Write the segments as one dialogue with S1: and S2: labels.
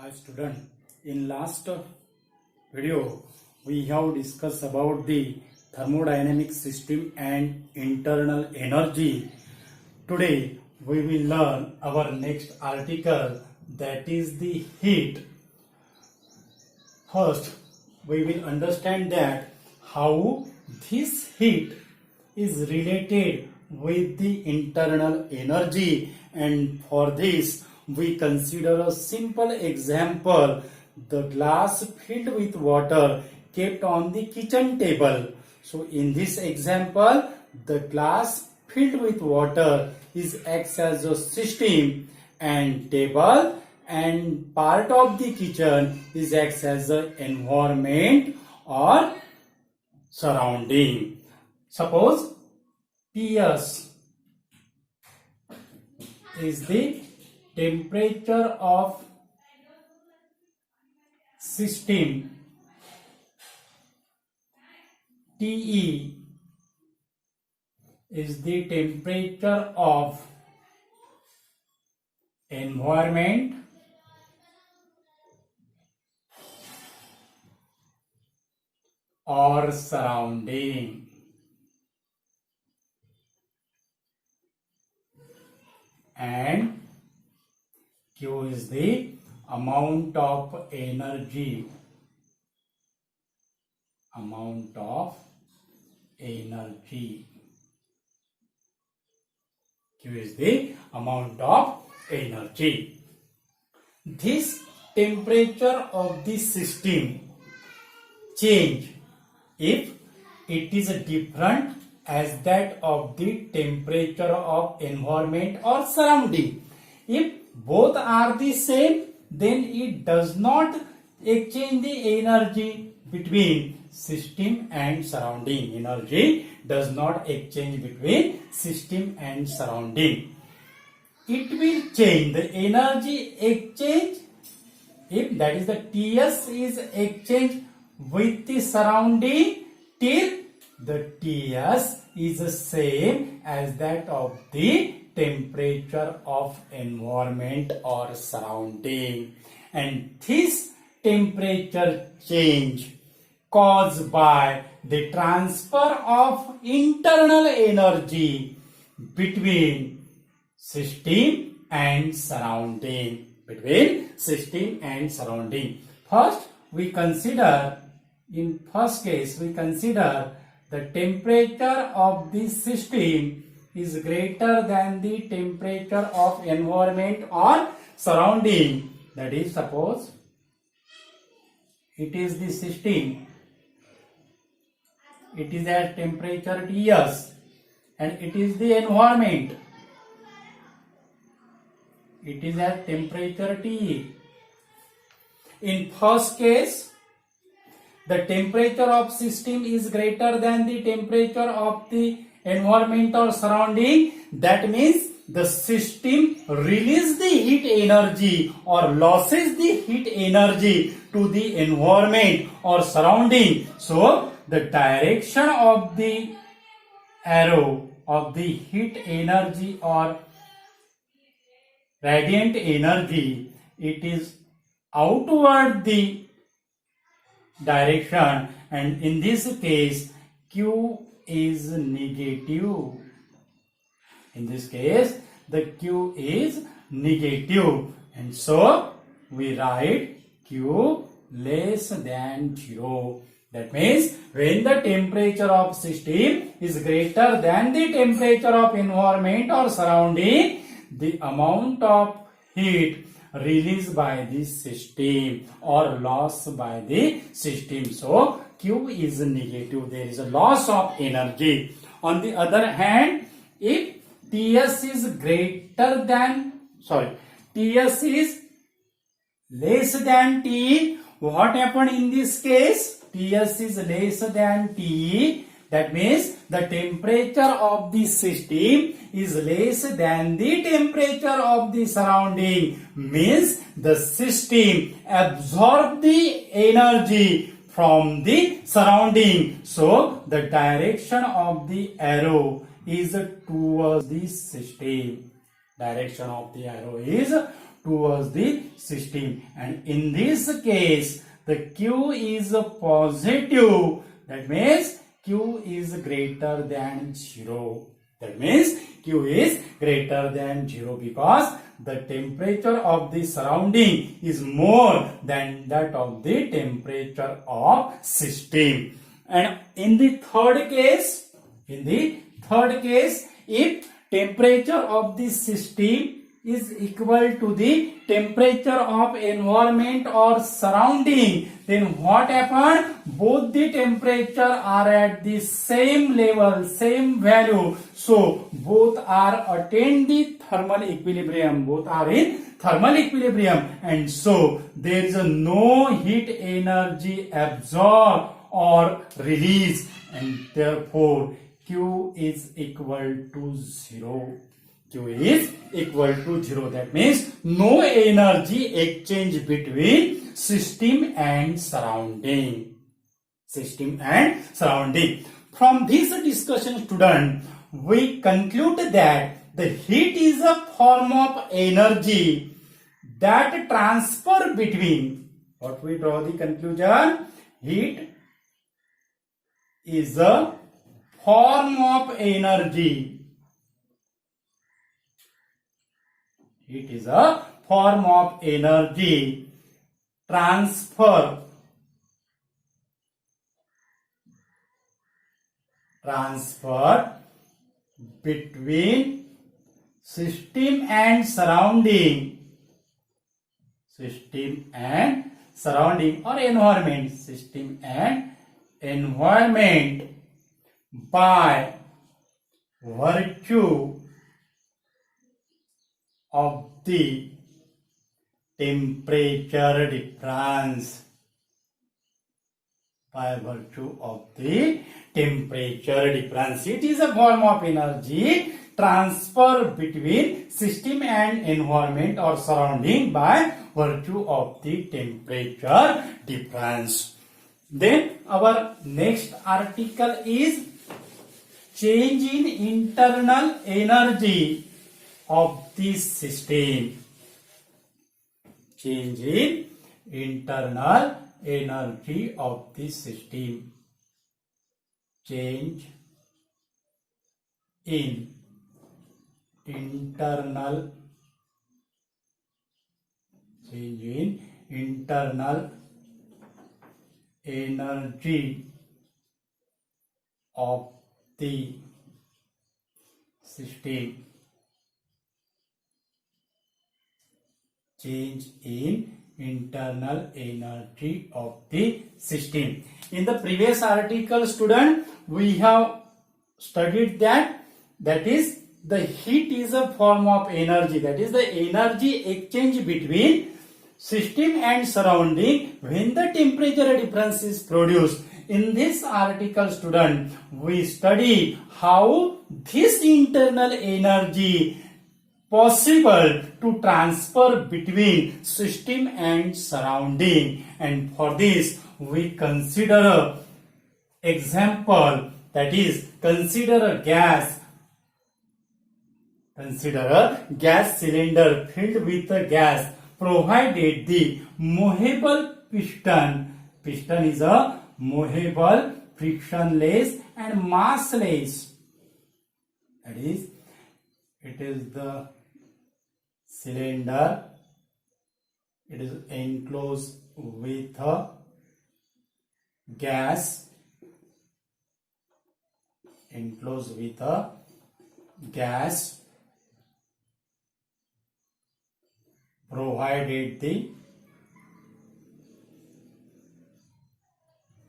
S1: Hi student, in last video we have discussed about the thermodynamic system and internal energy. Today we will learn our next article, that is the heat. First we will understand that how this heat is related with the internal energy, and for this we consider a simple example: the glass filled with water kept on the kitchen table. So in this example, the glass filled with water is acts as a system, and table and part of the kitchen is acts as an environment or surrounding. Suppose Ts is the temperature of system, Te is the temperature of environment, or surrounding. And Q is the amount of energy. Amount of energy. Q is the amount of energy. This temperature of the system change if it is different as that of the temperature of environment or surrounding. If both are the same, then it does not exchange the energy between system and surrounding. Energy does not exchange between system and surrounding. It will change the energy exchange if, that is, the Ts is exchanged with the surrounding till the Ts is the same as that of the temperature of environment or surrounding. And this temperature change caused by the transfer of internal energy between system and surrounding. Between system and surrounding. First, we consider, in first case, we consider the temperature of the system is greater than the temperature of environment or surrounding. That is, suppose it is the system, it is at temperature Ts, and it is the environment, it is at temperature Te. In first case, the temperature of system is greater than the temperature of the environment or surrounding. That means the system releases the heat energy or losses the heat energy to the environment or surrounding. So the direction of the arrow of the heat energy or radiant energy, it is outward the direction, and in this case Q is negative. In this case the Q is negative, and so we write Q less than 0. That means when the temperature of system is greater than the temperature of environment or surrounding, the amount of heat released by the system or lost by the system. So Q is negative. There is a loss of energy. On the other hand, if Ts is greater than, Ts is less than T, what happened in this case? Ts is less than T. That means the temperature of the system is less than the temperature of the surrounding. Means the system absorbs the energy from the surrounding. So the direction of the arrow is towards the system. Direction of the arrow is towards the system, and in this case the Q is positive. That means Q is greater than 0. That means Q is greater than 0 because the temperature of the surrounding is more than that of the temperature of system. And in the third case, if temperature of the system is equal to the temperature of environment or surrounding, then what happened? Both the temperature are at the same level, same value. So both are attained the thermal equilibrium. Both are in thermal equilibrium, and so there is no heat energy absorbed or released, and therefore Q is equal to 0. Q is equal to 0. That means no energy exchange between system and surrounding. System and surrounding. From this discussion, student, we conclude that the heat is a form of energy that transfer between. What we draw the conclusion? Heat is a form of energy. It is a form of energy transfer between system and surrounding. System and surrounding or environment. System and environment by virtue of the temperature difference. By virtue of the temperature difference. It is a form of energy transfer between system and environment or surrounding by virtue of the temperature difference. Then our next article is change in internal energy of this system. Change in internal energy of this system. Change in internal energy of the system. Change in internal energy of the system. In the previous article, student, we have studied that is the heat is a form of energy. That is the energy exchange between system and surrounding when the temperature difference is produced. In this article, student, we study how this internal energy possible to transfer between system and surrounding, and for this we consider a example, that is consider a gas cylinder filled with a gas, provided the movable piston is a movable, frictionless and massless. That is, it is the cylinder, it is enclosed with a gas, provided the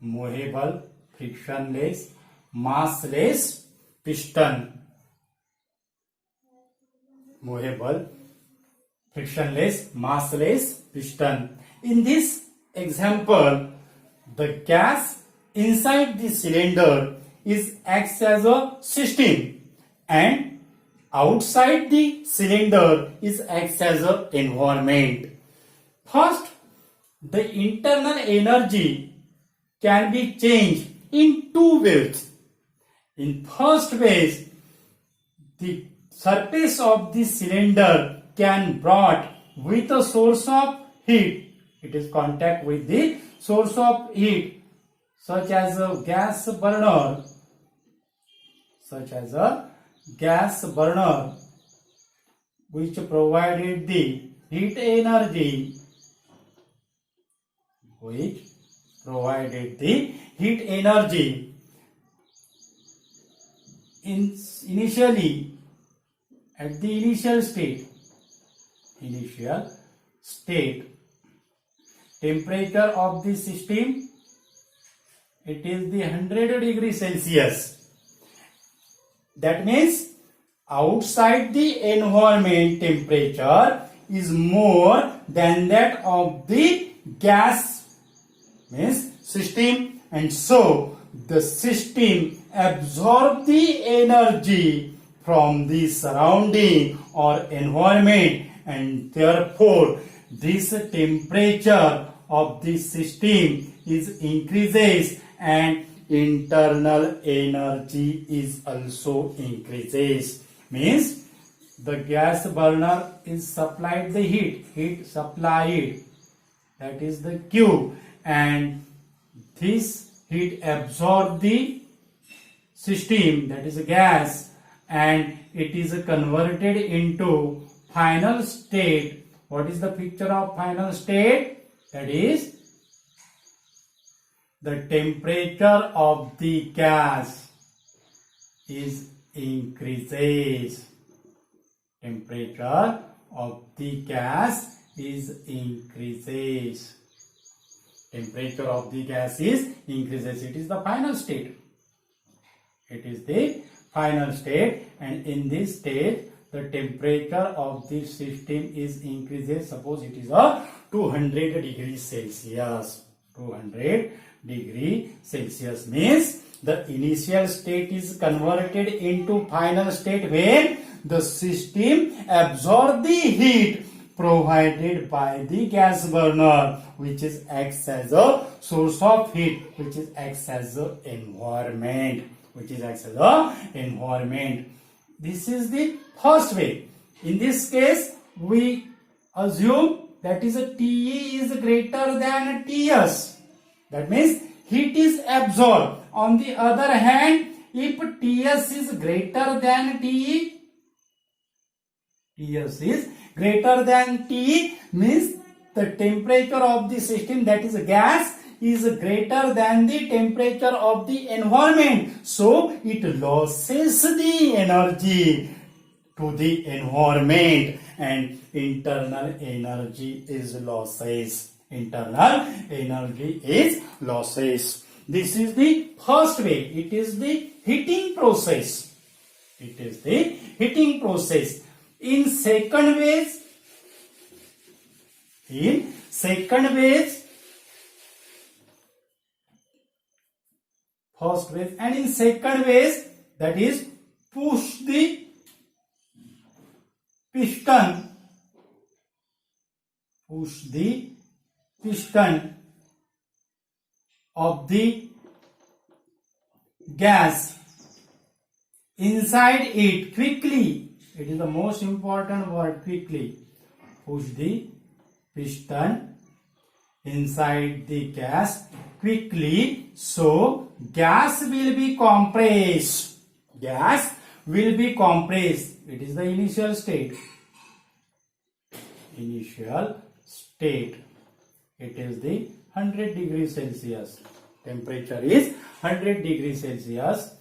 S1: movable, frictionless, massless piston. Movable, frictionless, massless piston. In this example, the gas inside the cylinder acts as a system, and outside the cylinder acts as an environment. First, the internal energy can be changed in two ways. In first way, the surface of the cylinder can brought with a source of heat. It is contact with the source of heat, such as a gas burner, which provided the heat energy, initially at the initial state, temperature of the system, it is the 100 degrees Celsius. That means outside the environment temperature is more than that of the gas means system, and so the system absorb the energy from the surrounding or environment, and therefore this temperature of the system is increases and internal energy is also increases. Means the gas burner is supplied the heat supplied, that is the Q, and this heat absorb the system, that is a gas, and it is converted into final state. What is the picture of final state? That is the temperature of the gas is increases. Temperature of the gas is increases. Temperature of the gas is increases. It is the final state. And in this state, the temperature of the system is increases. Suppose it is a 200 degrees Celsius. 200 degree Celsius means the initial state is converted into final state when the system absorb the heat provided by the gas burner, which is acts as a source of heat, which is acts as a environment. This is the first way. In this case, we assume that is a TE is greater than TS. That means heat is absorbed. On the other hand, if TS is greater than TE, TS is greater than TE means the temperature of the system, that is a gas, is greater than the temperature of the environment. So it loses the energy to the environment and internal energy is losses. This is the first way. It is the heating process. In second ways, first ways and in second ways, that is push the piston of the gas inside it quickly. It is the most important word, quickly. Push the piston inside the gas quickly, so gas will be compressed. It is the initial state. It is the 100 degrees Celsius. Temperature is 100 degrees Celsius.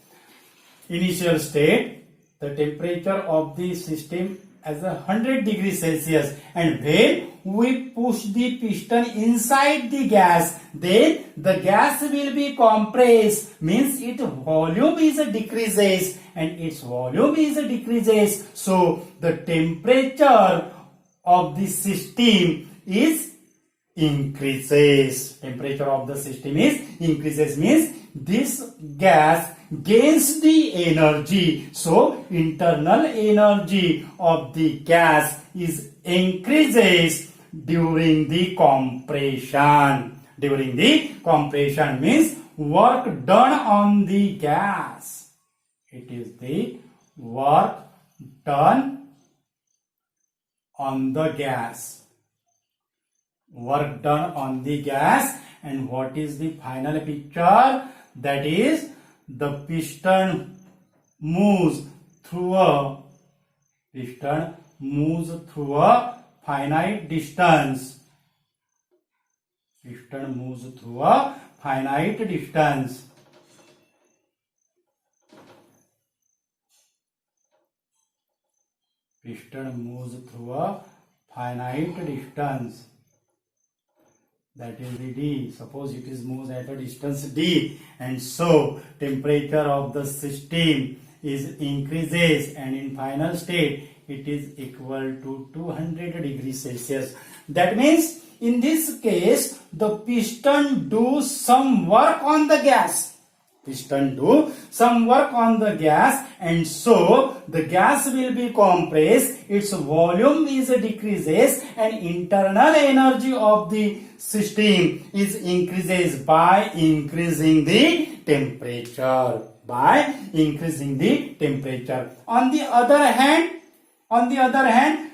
S1: Initial state, the temperature of the system as 100 degrees Celsius, and when we push the piston inside the gas, then the gas will be compressed, means its volume is decreases, so the temperature of the system is increases. Means this gas gains the energy, so internal energy of the gas is increases during the compression. Means work done on the gas. It is the work done on the gas. work done on the gas, and what is the final picture? That is, the piston moves through a finite distance. Piston moves through a finite distance. Piston moves through a finite distance. That is the D. Suppose it is moves at a distance D, and so temperature of the system is increases, and in final state it is equal to 200 degrees Celsius. That means in this case the piston do some work on the gas. Piston do some work on the gas, and so the gas will be compressed, its volume is decreases, and internal energy of the system is increases by increasing the temperature. On the other hand,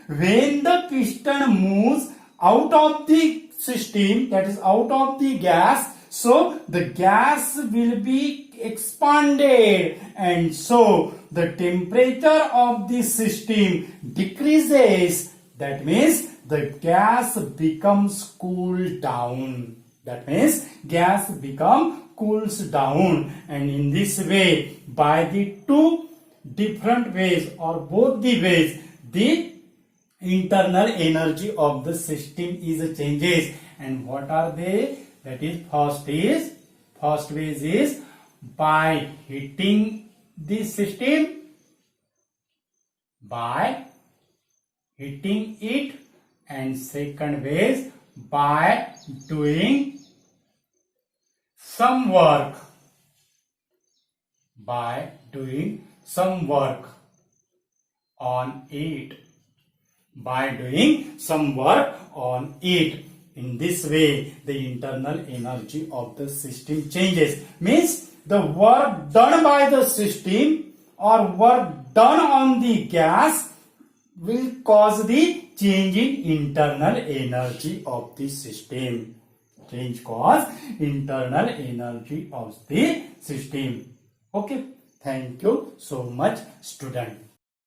S1: when the piston moves out of the system, that is out of the gas, so the gas will be expanded, and so the temperature of the system decreases. That means the gas becomes cooled down. Cools down, and in this way, by the two different ways or both the ways, the internal energy of the system is changes. And what are they? That is, first way is by heating the system, by heating it, and second way is by doing some work, on it. In this way, the internal energy of the system changes. Means the work done by the system or work done on the gas will cause the change in internal energy of the system. Okay. Thank you so much, student.